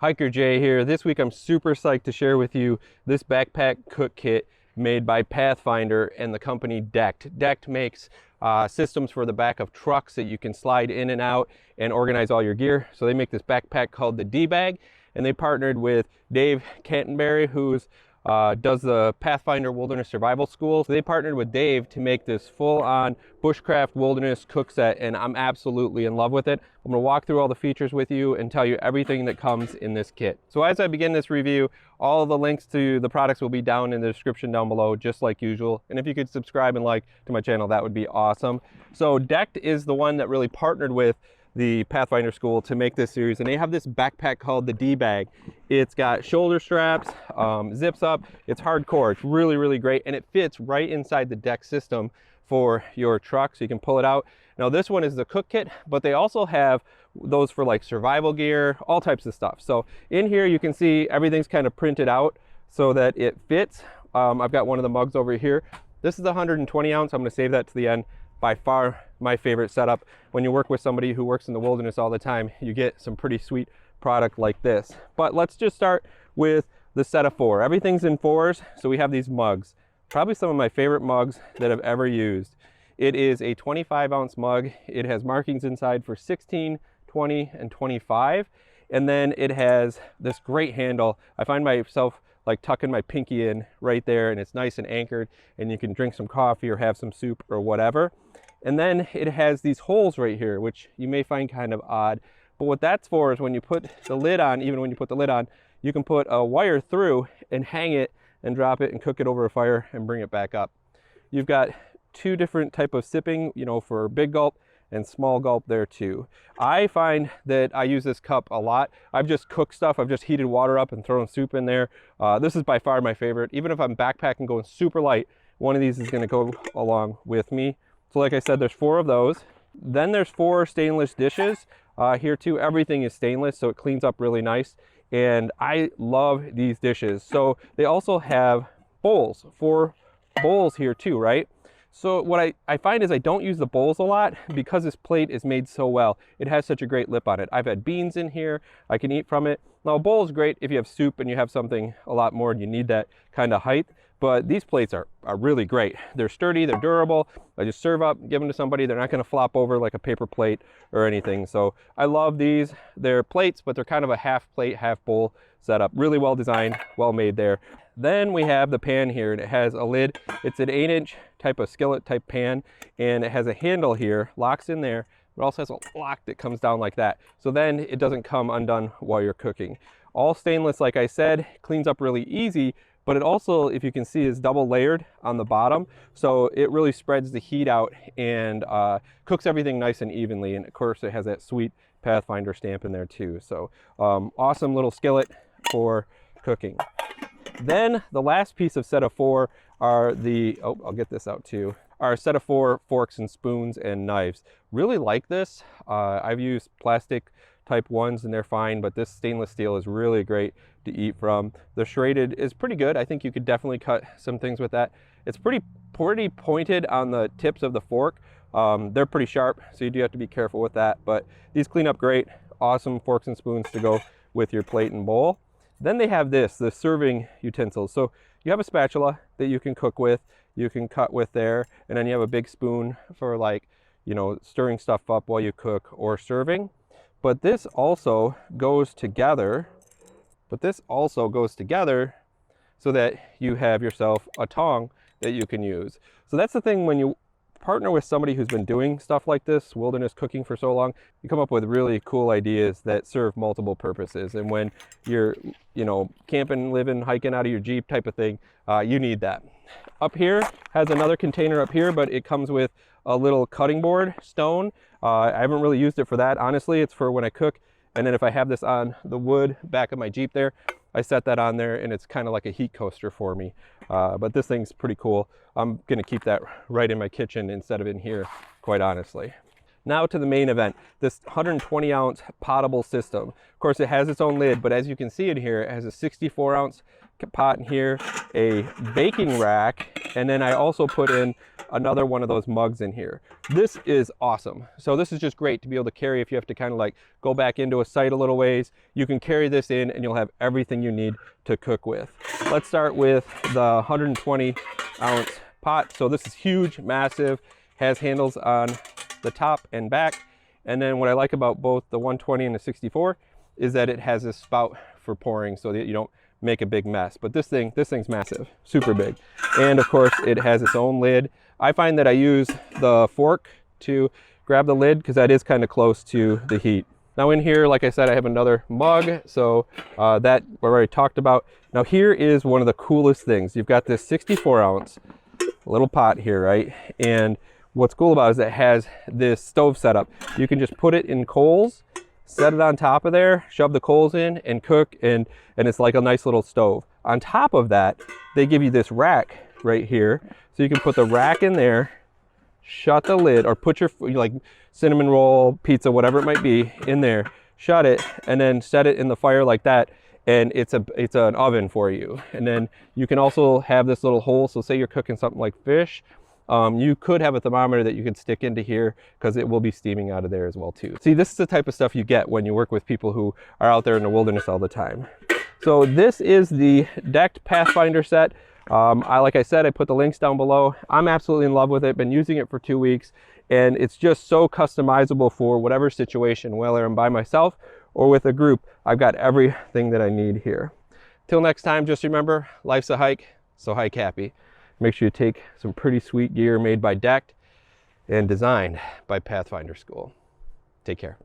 Hiker Jay here. This week I'm super psyched to share with you this backpack cook kit made by Pathfinder and the company Decked. Decked makes systems for the back of trucks that you can slide in and out and organize all your gear. So they make this backpack called the DBag, and they partnered with Dave Canterbury, who's does the Pathfinder Wilderness Survival School. So they partnered with Dave to make this full-on bushcraft wilderness cook set, and I'm absolutely in love with it. I'm going to walk through all the features with you and tell you everything that comes in this kit. So as I begin this review, all of the links to the products will be down in the description down below, just like usual. And if you could subscribe and like to my channel, that would be awesome. So Decked is the one that really partnered with the Pathfinder School to make this series, and they have this backpack called the DBag. It's got shoulder straps, zips up, it's hardcore, it's really great, and it fits right inside the Decked system for your truck, so you can pull it out. Now this one is the cook kit, but they also have those for like survival gear, all types of stuff. So in here you can see everything's kind of printed out so that it fits. I've got one of the mugs over here. This is 120 ounce, I'm going to save that to the end. By far my favorite setup. When you work with somebody who works in the wilderness all the time, you get some pretty sweet product like this. But let's just start with the set of 4. Everything's in 4s, so we have these mugs. Probably some of my favorite mugs that I've ever used. It is a 25-ounce mug. It has markings inside for 16, 20, and 25. And then it has this great handle. I find myself like tucking my pinky in right there, and it's nice and anchored, and you can drink some coffee or have some soup or whatever. And then it has these holes right here, which you may find kind of odd, but what that's for is when you put the lid on, even when you put the lid on, you can put a wire through and hang it and drop it and cook it over a fire and bring it back up. You've got 2 different type of sipping, you know, for big gulp and small gulp there too. I find that I use this cup a lot. I've just cooked stuff. I've just heated water up and thrown soup in there. This is by far my favorite. Even if I'm backpacking going super light, one of these is going to go along with me. So like I said, there's 4 of those. Then there's 4 stainless dishes. Here too, everything is stainless, so it cleans up really nice. And I love these dishes. So they also have bowls, 4 bowls here too, right? So what I find is I don't use the bowls a lot because this plate is made so well. It has such a great lip on it. I've had beans in here, I can eat from it. Now a bowl is great if you have soup and you have something a lot more and you need that kind of height. But these plates are really great. They're sturdy, they're durable. I just serve up, give them to somebody. They're not gonna flop over like a paper plate or anything. So I love these. They're plates, but they're kind of a half plate, half bowl setup. Really well designed, well made there. Then we have the pan here, and it has a lid. It's an 8-inch type of skillet type pan, and it has a handle here, locks in there. It also has a lock that comes down like that. So then it doesn't come undone while you're cooking. All stainless, like I said, cleans up really easy, but it also, if you can see, is double layered on the bottom. So it really spreads the heat out and cooks everything nice and evenly. And of course it has that sweet Pathfinder stamp in there too. So awesome little skillet for cooking. Then the last piece of set of 4 are the, oh, I'll get this out too, are a set of 4 forks and spoons and knives. Really like this. I've used plastic type ones and they're fine, but this stainless steel is really great to eat from. The serrated is pretty good. I think you could definitely cut some things with that. It's pretty pointed on the tips of the fork. They're pretty sharp, so you do have to be careful with that, but these clean up great. Awesome forks and spoons to go with your plate and bowl. Then they have this, the serving utensils. So you have a spatula that you can cook with, you can cut with there, and then you have a big spoon for, like, you know, stirring stuff up while you cook or serving. But this also goes together, so that you have yourself a tong that you can use. So that's the thing, when you partner with somebody who's been doing stuff like this, wilderness cooking for so long, you come up with really cool ideas that serve multiple purposes. And when you're, you know, camping, living, hiking out of your Jeep type of thing, you need that. Up here has another container up here, but it comes with a little cutting board stone. I haven't really used it for that, honestly. It's for when I cook. And then if I have this on the wood back of my Jeep there, I set that on there, and it's kind of like a heat coaster for me. But this thing's pretty cool. I'm gonna keep that right in my kitchen instead of in here, quite honestly. Now to the main event, this 120 ounce potable system. Of course, it has its own lid, but as you can see in here, it has a 64 ounce pot in here, a baking rack, and then I also put in another one of those mugs in here. This is awesome. So this is just great to be able to carry if you have to kind of like go back into a site a little ways. You can carry this in and you'll have everything you need to cook with. Let's start with the 120 ounce pot. So this is huge, massive, has handles on the top and back. And then what I like about both the 120 and the 64 is that it has this spout for pouring so that you don't make a big mess. But this thing's massive, super big. And of course it has its own lid. I find that I use the fork to grab the lid because that is kind of close to the heat. Now in here, like I said, I have another mug, so that we already talked about. Now here is one of the coolest things. You've got this 64 ounce little pot here, right? And what's cool about it is it has this stove setup. You can just put it in coals, set it on top of there, shove the coals in and cook, and it's like a nice little stove. On top of that, they give you this rack right here. So you can put the rack in there, shut the lid, or put your like cinnamon roll, pizza, whatever it might be in there, shut it, and then set it in the fire like that. And it's an oven for you. And then you can also have this little hole. So say you're cooking something like fish, you could have a thermometer that you can stick into here because it will be steaming out of there as well too. See, this is the type of stuff you get when you work with people who are out there in the wilderness all the time. So this is the decked Pathfinder set. Like I said, I put the links down below. I'm absolutely in love with it. Been using it for 2 weeks, and it's just so customizable for whatever situation, whether I'm by myself or with a group. I've got everything that I need here. Till next time, just remember, life's a hike, so hike happy. Make sure you take some pretty sweet gear made by Decked and designed by Pathfinder School. Take care.